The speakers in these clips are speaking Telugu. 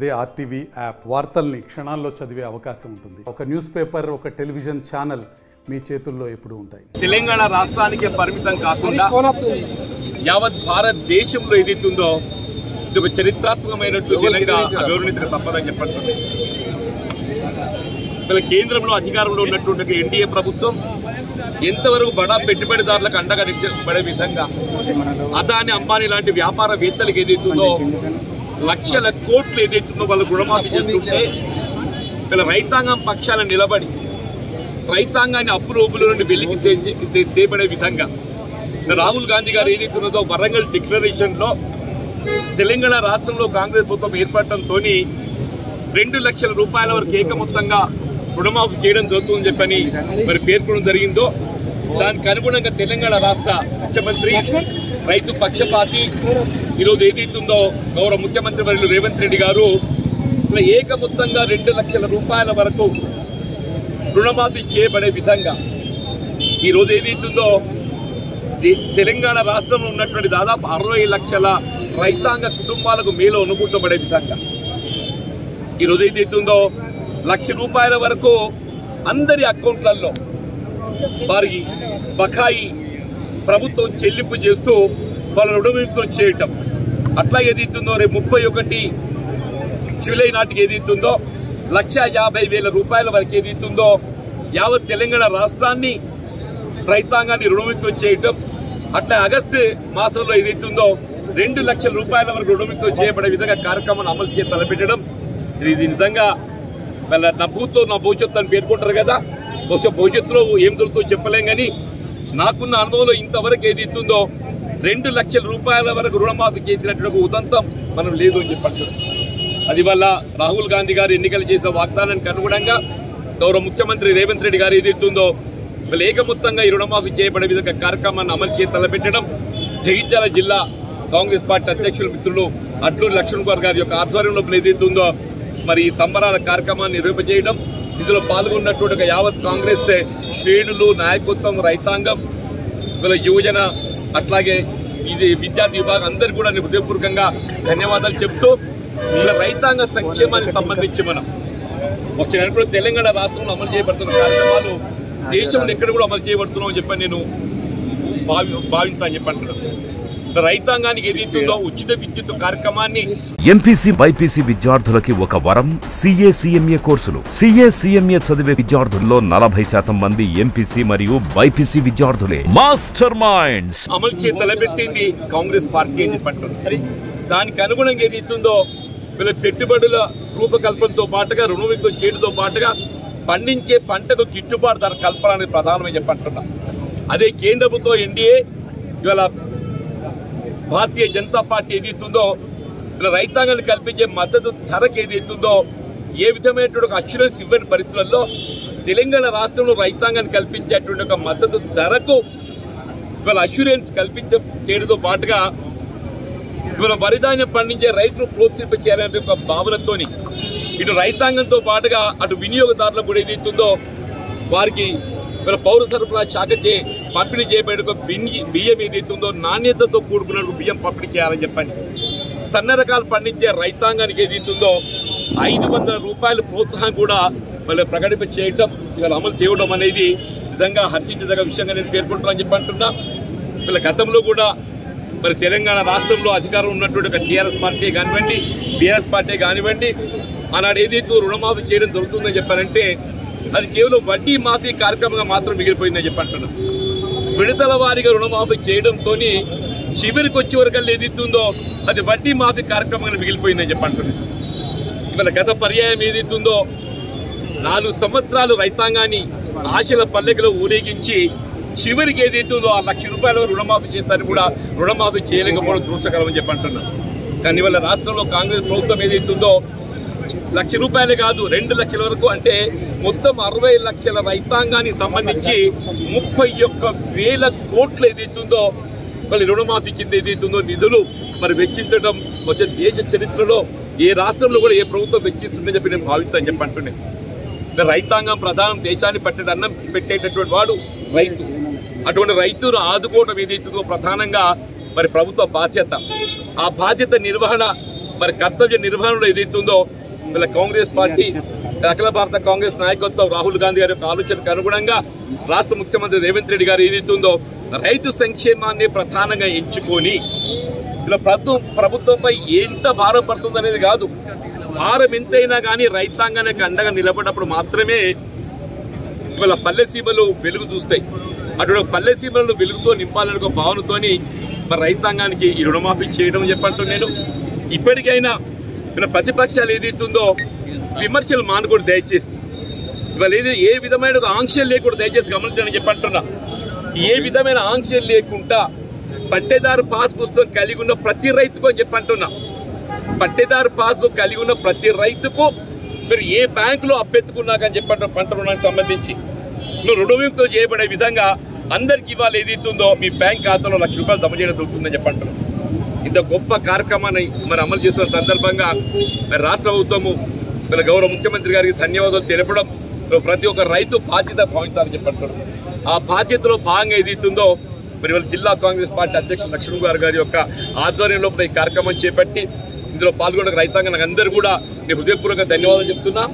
అదే ఆర్టీవీ యాప్ వార్తల్ని క్షణాల్లో చదివే అవకాశం ఉంటుంది. ఒక న్యూస్ పేపర్, ఒక టెలివిజన్ ఛానల్ మీ చేతుల్లో ఎప్పుడూ ఉంటాయి. తెలంగాణ రాష్ట్రానికి పరిమితం కాకుండా యావత్ భారతదేశంలో ఏదైతుందో ఇది ఒక చరిత్రాత్మకమైనటువంటి విధంగా అభివృద్ధికి తప్పదని చెప్పండి. కేంద్రంలో అధికారంలో ఉన్నటువంటి ఎన్డీఏ ప్రభుత్వం ఎంతవరకు బడా పెట్టుబడిదారులకు అండగా నిలబడే విధంగా అదాని, అంబానీ లాంటి వ్యాపారవేత్తలకు ఏదైతుందో లక్షల కోట్లు ఏదైతుందో వాళ్ళు రుణమాఫీ చేస్తుంటే వీళ్ళ రైతాంగం పక్షాలను నిలబడి రైతాంగాన్ని అప్పుల నుండి వెలికి తేబడే విధంగా రాహుల్ గాంధీ గారు ఏదైతున్నదో వరంగల్ డిక్లరేషన్ లో తెలంగాణ రాష్ట్రంలో కాంగ్రెస్ ప్రభుత్వం ఏర్పడటంతో 2 లక్షల రూపాయల వరకు ఏకమొత్తంగా రుణమాఫీ చేయడం జరుగుతుందని చెప్పని మరి పేర్కొనడం జరిగిందో దానికి అనుగుణంగా తెలంగాణ రాష్ట్ర ముఖ్యమంత్రి రైతు పక్షపాతి ఈరోజు ఏదైతుందో గౌరవ ముఖ్యమంత్రి వర్యులు రేవంత్ రెడ్డి గారు ఇలా ఏకమొత్తంగా 2 లక్షల రూపాయల వరకు రుణమాఫీ చేయబడే విధంగా ఈరోజు ఏదైతుందో తెలంగాణ రాష్ట్రంలో ఉన్నటువంటి దాదాపు 60 లక్షల రైతాంగ కుటుంబాలకు మేలు అనుకూర్చబడే విధంగా ఈరోజు ఏదైతుందో 1 లక్ష రూపాయల వరకు అందరి అకౌంట్లలో వారికి బకాయి ప్రభుత్వం చెల్లింపు చేస్తూ వాళ్ళ రుణవిముక్తం చేయటం. అట్లా ఏదైతుందో రేపు 31 జూలై నాటికి ఏదైతుందో 1,50,000 రూపాయల వరకు ఏదైతుందో యావత్ తెలంగాణ రాష్ట్రాన్ని రైతాంగాన్ని రుణవిముక్తం చేయటం. అట్లా ఆగస్టు మాసంలో ఏదైతుందో 2 లక్షల రూపాయల వరకు రుణవిముక్తం చేయబడే విధంగా కార్యక్రమాన్ని అమలు చేసి తలపెట్టడం. ఇది నిజంగా వాళ్ళ నా భవిష్యత్తు అని పేర్కొంటారు కదా. భవిష్యత్తులో ఏం జరుగుతుందో చెప్పలేం, కానీ నాకున్న అనుభవంలో ఇంతవరకు ఏదైతుందో 2 లక్షల రూపాయల వరకు రుణమాఫీ చేసినటువంటి ఉదంతం మనం లేదు అని చెప్పండి. అది వల్ల రాహుల్ గాంధీ గారు ఎన్నికలు చేసిన వాగ్దానానికి అనుగుణంగా గౌరవ ముఖ్యమంత్రి రేవంత్ రెడ్డి గారు ఏదైతుందో వీళ్ళు ఏకమొత్తంగా ఈ రుణమాఫీ చేయబడే విధంగా కార్యక్రమాన్ని అమలు చేసి తలపెట్టడం. జగిత్యాల జిల్లా కాంగ్రెస్ పార్టీ అధ్యక్షులు మిత్రులు అడ్లూరి లక్ష్మణ్ కుమార్ గారి యొక్క ఆధ్వర్యంలో ఏదైతుందో మరి ఈ సంబరాల కార్యక్రమాన్ని నిర్వహించడం. ఇందులో పాల్గొన్నటువంటి యావత్ కాంగ్రెస్ శ్రేణులు, నాయకత్వం, రైతాంగం, వీళ్ళ యువజన, అట్లాగే ఇది విద్యార్థి విభాగం అందరికీ కూడా హృదయపూర్వకంగా ధన్యవాదాలు చెప్తూ వీళ్ళ రైతాంగ సంక్షేమానికి సంబంధించి మనం వచ్చినప్పుడు తెలంగాణ రాష్ట్రంలో అమలు చేయబడుతున్న కార్యక్రమాలు దేశంలో ఎక్కడ కూడా అమలు చేయబడుతున్నామని చెప్పని నేను భావించాలని చెప్పంటున్నాను. రైతాంగానికి ఏదైతుందో ఉచిత విద్యుత్ కార్యక్రమాన్ని ఎంపీసీ బైపీసీ విద్యార్థులకి ఒక వరం CA CMA కోర్సులు. CA CMA చదివే విద్యార్థుల్లో 40% మంది ఎంపీసీ మరియు బైపీసీ విద్యార్థులే. మాస్టర్ మైండ్స్ అమలు చేసి తలపెట్టింది కాంగ్రెస్ పార్టీ అని చెప్పంటున్నారు. దానికి అనుగుణంగా ఏదైతుందో వీళ్ళ పెట్టుబడుల రూపకల్పనతో పాటుగా రుణవిముక్తం చేయడంతో పాటుగా పండించే పంటకు గిట్టుబాటు ధర కల్పన అనేది ప్రధానమని చెప్పంటున్నా. అదే కేంద్ర ప్రభుత్వం ఎన్డీఏ ఇవాళ భారతీయ జనతా పార్టీ ఏదైతుందో రైతాంగాన్ని కల్పించే మద్దతు ధరకు ఏదైతుందో ఏ విధమైనటువంటి అష్యూరెన్స్ ఇవ్వని పరిస్థితుల్లో తెలంగాణ రాష్ట్రంలో రైతాంగాన్ని కల్పించేటువంటి ఒక మద్దతు ధరకు ఇవాళ అష్యూరెన్స్ చేయడంతో పాటుగా ఇవాళ వరిధాన్యం పండించే రైతులు ప్రోత్సహింప చేయాలనే ఒక భావనతో ఇటు రైతాంగంతో పాటుగా అటు వినియోగదారులకు కూడా ఏదైతుందో వారికి ఇవాళ పౌర సరఫరా శాఖ పంపిణీ చేయబడే ఒక బియ్యం ఏదైతుందో నాణ్యతతో కూడుకున్న బియ్యం పంపిణీ చేయాలని చెప్పండి. సన్న రకాలు పండించే రైతాంగానికి ఏదైతుందో 500 రూపాయల ప్రోత్సాహం కూడా మళ్ళీ ప్రకటింప చేయటం, ఇవాళ అమలు చేయడం అనేది నిజంగా హర్షించదగ్గ విషయంగా నేను పేర్కొంటున్నానని చెప్పి అంటున్నా. వీళ్ళ గతంలో కూడా మరి తెలంగాణ రాష్ట్రంలో అధికారం ఉన్నటువంటి ఒక టీఆర్ఎస్ పార్టీ కానివ్వండి, బీఆర్ఎస్ పార్టీ కానివ్వండి, ఆనాడు ఏదైతే రుణమాఫీ చేయడం జరుగుతుందని చెప్పారంటే అది కేవలం వడ్డీ మాఫీ కార్యక్రమంగా మాత్రం మిగిలిపోయిందని చెప్పంటున్నా. విడతల వారీగా రుణమాఫీ చేయడంతో చివరికి వచ్చే వరకు ఏదైతుందో అది వడ్డీ మాఫీ కార్యక్రమంగా మిగిలిపోయిందని చెప్పంటున్నా. ఇవాళ గత పర్యాయం ఏదైతుందో 4 సంవత్సరాలు రైతాంగాన్ని ఆశల పల్లెకలో ఊరేగించి చివరికి ఏదైతుందో 1 లక్ష రూపాయల రుణమాఫీ చేస్తారని కూడా రుణమాఫీ చేయలేకపోవడం దృష్టకరమని చెప్పంటున్నా. కానీ ఇవాళ రాష్ట్రంలో కాంగ్రెస్ ప్రభుత్వం ఏదైతుందో 1 లక్ష రూపాయలే కాదు 2 లక్షల వరకు అంటే మొత్తం 60 లక్షల రైతాంగానికి సంబంధించి 31,000 కోట్లు ఏదైతుందో మళ్ళీ రుణమాఫీ కింద ఏదైతుందో నిధులు మరి వెచ్చించడం వచ్చే దేశ చరిత్రలో ఏ రాష్ట్రంలో కూడా ఏ ప్రభుత్వం వెచ్చిస్తుందని చెప్పి నేను భావిస్తాను చెప్పంటున్నాను. రైతాంగం ప్రధానం, దేశాన్ని అన్నం పెట్టేటటువంటి వాడు రైతు. అటువంటి రైతును ఆదుకోవడం ఏదైతుందో ప్రధానంగా మరి ప్రభుత్వ బాధ్యత. ఆ బాధ్యత నిర్వహణ మరి కర్తవ్య నిర్వహణలో ఏదైతుందో వీళ్ళ కాంగ్రెస్ పార్టీ అఖిల భారత కాంగ్రెస్ నాయకత్వం రాహుల్ గాంధీ గారి యొక్క ఆలోచనకు అనుగుణంగా రాష్ట్ర ముఖ్యమంత్రి రేవంత్ రెడ్డి గారు ఏదైతుందో రైతు సంక్షేమాన్ని ప్రధానంగా ఎంచుకొని ఇలా ప్రభుత్వంపై ఎంత భారం పడుతుంది అనేది కాదు, భారం ఎంతైనా కానీ రైతాంగానికి అండగా నిలబడినప్పుడు మాత్రమే ఇవాళ పల్లె సీమలు వెలుగు చూస్తాయి. అటువంటి పల్లె సీమలను వెలుగుతో నింపాలనే ఒక భావనతోని మరి రైతాంగానికి ఈ రుణమాఫీ చేయడం చెప్పంటూ నేను ఇప్పటికైనా ఇలా ప్రతిపక్షాలు ఏదైతుందో విమర్శలు మానుకోడు దయచేసి. ఇవాళ ఏ విధమైన ఆంక్షలు లేకుండా దయచేసి గమనించండి చెప్పంటున్నా. ఏ విధమైన ఆంక్షలు లేకుండా పట్టేదారు పాస్ పుస్తకం కలిగి ఉన్న ప్రతి రైతుకు అని చెప్పంటున్నా. పట్టేదారు పాస్బుక్ కలిగి ఉన్న ప్రతి రైతుకు మీరు ఏ బ్యాంకులో అప్పెత్తుకున్నాకని చెప్పంటారు పంట రుణానికి సంబంధించి నువ్వు రుణవిముక్తం చేయబడే విధంగా అందరికి ఇవాళ ఏదైతుందో మీ బ్యాంక్ ఖాతాలో ₹1,00,000 జమ చేయడం దొరుకుతుందని చెప్పంటారు. ఇంత గొప్ప కార్యక్రమాన్ని మరి అమలు చేస్తున్న సందర్భంగా మరి రాష్ట్ర ప్రభుత్వము మరి గౌరవ ముఖ్యమంత్రి గారికి ధన్యవాదాలు తెలపడం, ప్రతి ఒక్క రైతు బాధ్యత భావించాలని చెప్పంటారు. ఆ బాధ్యతలో భాగంగా ఏదైతుందో మరి వాళ్ళ జిల్లా కాంగ్రెస్ పార్టీ అధ్యక్షుడు లక్ష్మణ్ గారి యొక్క ఆధ్వర్యంలో ఈ కార్యక్రమం చేపట్టి ఇందులో పాల్గొన్న రైతాంగానికి అందరూ కూడా నేను హృదయపూర్వక ధన్యవాదాలు చెప్తున్నా.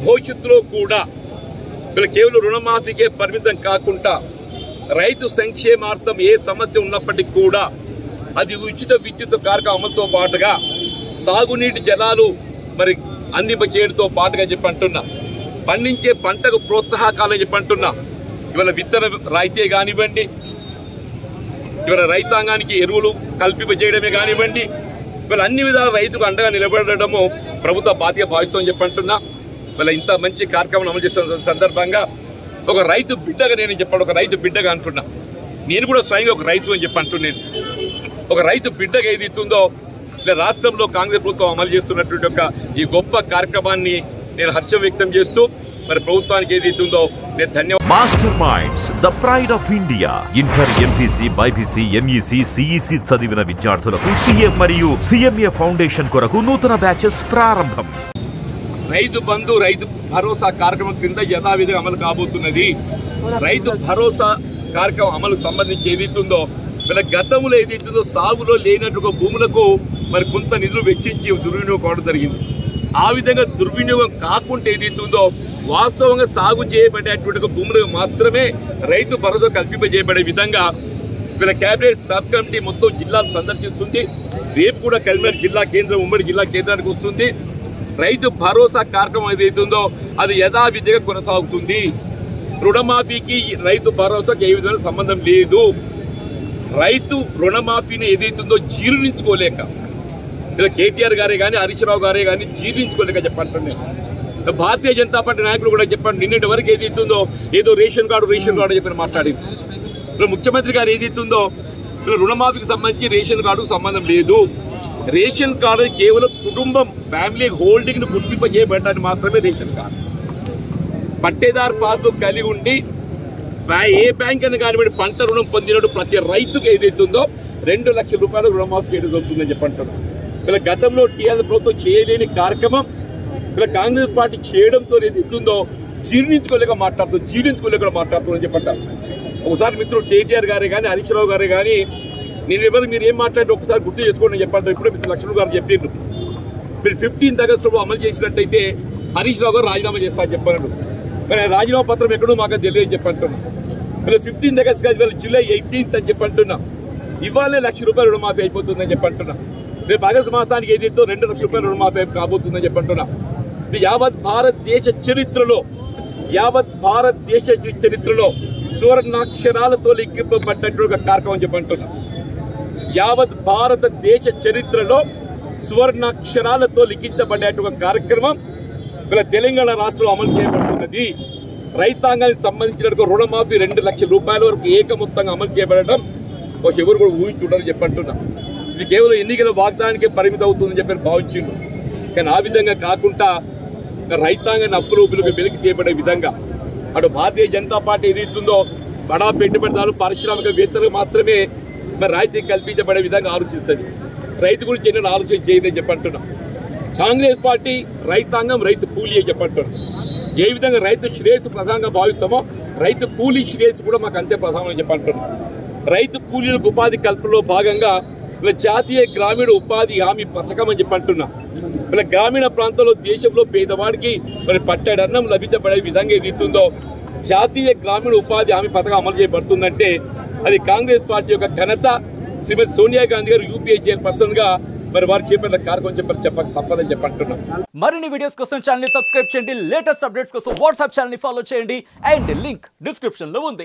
భవిష్యత్తులో కూడా వీళ్ళు కేవలం రుణమాఫీకే పరిమితం కాకుండా రైతు సంక్షేమార్థం ఏ సమస్య ఉన్నప్పటికీ కూడా అది ఉచిత విద్యుత్ కార్యక్రమం అమలుతో పాటుగా సాగునీటి జలాలు మరి అందింప చేయడంతో పాటుగా చెప్పంటున్నా, పండించే పంటకు ప్రోత్సాహకాలని చెప్పంటున్నా. ఇవాళ విత్తన రాయితీ కానివ్వండి, ఇవాళ రైతాంగానికి ఎరువులు కల్పింపజేయడమే కానివ్వండి, ఇవాళ అన్ని విధాల రైతుకు అండగా నిలబడము ప్రభుత్వ బాధ్యత భావిస్తామని చెప్పంటున్నా. ఇవాళ ఇంత మంచి కార్యక్రమం అమలు చేస్తున్న సందర్భంగా ఒక రైతు బిడ్డగా నేను చెప్పాను, ఒక రైతు బిడ్డగా అంటున్నా. నేను కూడా స్వయంగా ఒక రైతు అని చెప్పంటున్నాను. ఒక రైతు బిడ్డగా ఏది ఇస్తుందో ఇలా రాష్ట్రంలో కాంగ్రెస్ ప్రభుత్వం అమలు చేస్తున్నటువంటి ఒక ఈ గొప్ప కార్యక్రమాన్ని నేను హర్షం వ్యక్తం చేస్తూ మరి ప్రభుత్వానికి ఏది ఇస్తుందో నేను ధన్యవాదాలు. Master minds the pride of India. Inter, MPC, BiPC, MEC, CEC చదివిన విద్యార్థులకు సీఏ మరియు సిఎంఏ ఫౌండేషన్ కొరకు నూతన బ్యాచెస్ ప్రారంభం. రైతు బంధు, రైతు భరోసా కార్యక్రమం కింద యథావిధిగా అమలు కాబోతున్నది. రైతు భరోసా కార్యక్రమం అమలుకు సంబంధించి ఏదైతుందో వీళ్ళ గతంలో ఏదైతుందో సాగులో లేనట్టుగా భూములకు మరి కొంత నిధులు వెచ్చించి దుర్వినియోగం కావడం జరిగింది. ఆ విధంగా దుర్వినియోగం కాకుండా ఏదైతుందో వాస్తవంగా సాగు చేయబడేటువంటి భూములకు మాత్రమే రైతు భరోసా కల్పింపజేయబడే విధంగా వీళ్ళ కేబినెట్ సబ్ కమిటీ మొత్తం జిల్లాలు సందర్శిస్తుంది. రేపు కూడా కరీంనగర్ జిల్లా కేంద్రం, ఉమ్మడి జిల్లా కేంద్రానికి వస్తుంది. రైతు భరోసా కార్యక్రమం ఏదైతుందో అది యథావిధిగా కొనసాగుతుంది. రుణమాఫీకి రైతు భరోసాకి ఏ విధమైన సంబంధం లేదు. రైతు రుణమాఫీని ఏదైతుందో జీర్ణించుకోలేక ఇలా కేటీఆర్ గారే కానీ హరీష్ రావు గారే కానీ జీర్ణించుకోలేక చెప్పండి. భారతీయ జనతా పార్టీ నాయకులు కూడా చెప్పండి, నిన్నటి వరకు ఏదైతుందో ఏదో రేషన్ కార్డు అని చెప్పి మాట్లాడింది. ఇప్పుడు ముఖ్యమంత్రి గారు ఏదైతుందో రుణమాఫీకి సంబంధించి రేషన్ కార్డుకు సంబంధం లేదు. రేషన్ కార్డు కేవలం కుటుంబం, ఫ్యామిలీ హోల్డింగ్ ను గుర్తింపజేయబడటానికి మాత్రమే రేషన్ కార్డు. పట్టేదారు పాస్బుక్ కలిగి ఉండి ఏ బ్యాంక్ అని కానివ్వండి పంట రుణం పొందినట్టు ప్రతి రైతుకు ఏదైతుందో ₹2,00,000 రుణమాఫీ చేయడం జరుగుతుందని చెప్పంటారు. ఇలా గతంలో టీఆర్ఎస్ ప్రభుత్వం చేయలేని కార్యక్రమం ఇలా కాంగ్రెస్ పార్టీ చేయడంతో ఏదైతుందో జీర్ణించుకోలేక మాట్లాడుతుందని చెప్పంటారు. ఒకసారి మిత్రుడు కేటీఆర్ గారే కానీ హరీష్ రావు గారే కానీ నేను ఎవరు మీరు ఏం మాట్లాడి ఒకసారి గుర్తు చేసుకోండి చెప్పంటారు. ఇప్పుడు మిత్రుడు లక్ష్మణ్ గారు చెప్పిండ్రు, మీరు 15 ఆగస్టులో అమలు చేసినట్టయితే హరీష్ రావు గారు రాజీనామా చేస్తారని చెప్పారు. కానీ రాజీనామా పత్రం ఎక్కడో మాకు తెలియదు చెప్పంటున్నా. ఇలా 15 ఆగస్ట్ కాదు, జూలై 18 అని చెప్పంటున్నా. ఇవాళ ₹1,00,000 రుణమాఫీ అయిపోతుందని చెప్పంటున్నా. రేపు ఆగస్టు మాసానికి ఏదైతే ₹2,00,000 రుణమాఫీ కాబోతుందని చెప్పంటున్నా. ఇది యావత్ భారతదేశ చరిత్రలో సువర్ణాక్షరాలతో లిఖింపబడ్డటువంటి ఒక కార్యక్రమం చెప్పంటున్నా. యావత్ భారతదేశ చరిత్రలో సువర్ణాక్షరాలతో లిఖించబడేటువంటి ఒక కార్యక్రమం ఇలా తెలంగాణ రాష్ట్రంలో అమలు చేయబడుతున్నది. రైతాంగానికి సంబంధించిన రుణమాఫీ ₹2,00,000 వరకు ఏకమొత్తంగా అమలు చేయబడటం ఎవరు కూడా ఊహించుంటారని చెప్పంటున్నా. ఇది కేవలం ఎన్నికల వాగ్దానానికే పరిమితం అవుతుందని చెప్పి భావించిండు. కానీ ఆ విధంగా కాకుండా రైతాంగాన్ని అప్పులు ఊపిలకు వెలికి తీయబడే విధంగా అటు భారతీయ జనతా పార్టీ ఏదైతుందో బడా పెట్టుబడిదారులు, పారిశ్రామికవేత్తలకు మాత్రమే మరి రాయితీ కల్పించబడే విధంగా ఆలోచిస్తుంది. రైతు గురించి ఎన్నో ఆలోచన చేయదని చెప్పంటున్నా. కాంగ్రెస్ పార్టీ రైతాంగం, రైతు కూలీ అని చెప్పంటున్నారు. ఏ విధంగా రైతు శ్రేయస్సు ప్రధానంగా భావిస్తామో రైతు కూలీ శ్రేయస్సు కూడా మాకు అంతే ప్రధానం చెప్పంటున్నారు. రైతు కూలీలకు ఉపాధి కల్పనలో భాగంగా ఇలా జాతీయ గ్రామీణ ఉపాధి హామీ పథకం అని చెప్పి అంటున్నా. ఇలా గ్రామీణ ప్రాంతాల్లో దేశంలో పేదవాడికి మరి పట్టడన్నం లభించబడే విధంగా ఏది ఇస్తుందో జాతీయ గ్రామీణ ఉపాధి హామీ పథకం అమలు చేయబడుతుందంటే అది కాంగ్రెస్ పార్టీ యొక్క ఘనత. శ్రీమతి సోనియా గాంధీ గారు యూపీఏ చైర్పర్సన్ గా మరి వారు చేపట్టిన కార్యక్రమం చెప్పక తప్పదని చెప్పంటున్నాం. మరిన్ని వీడియోస్ కోసం ఛానల్ ని సబ్స్క్రైబ్ చేయండి, లేటెస్ట్ అప్డేట్స్ కోసం వాట్సాప్ ఛానల్ ని ఫాలో చేయండి అండ్ లింక్ డిస్క్రిప్షన్ లో ఉంది.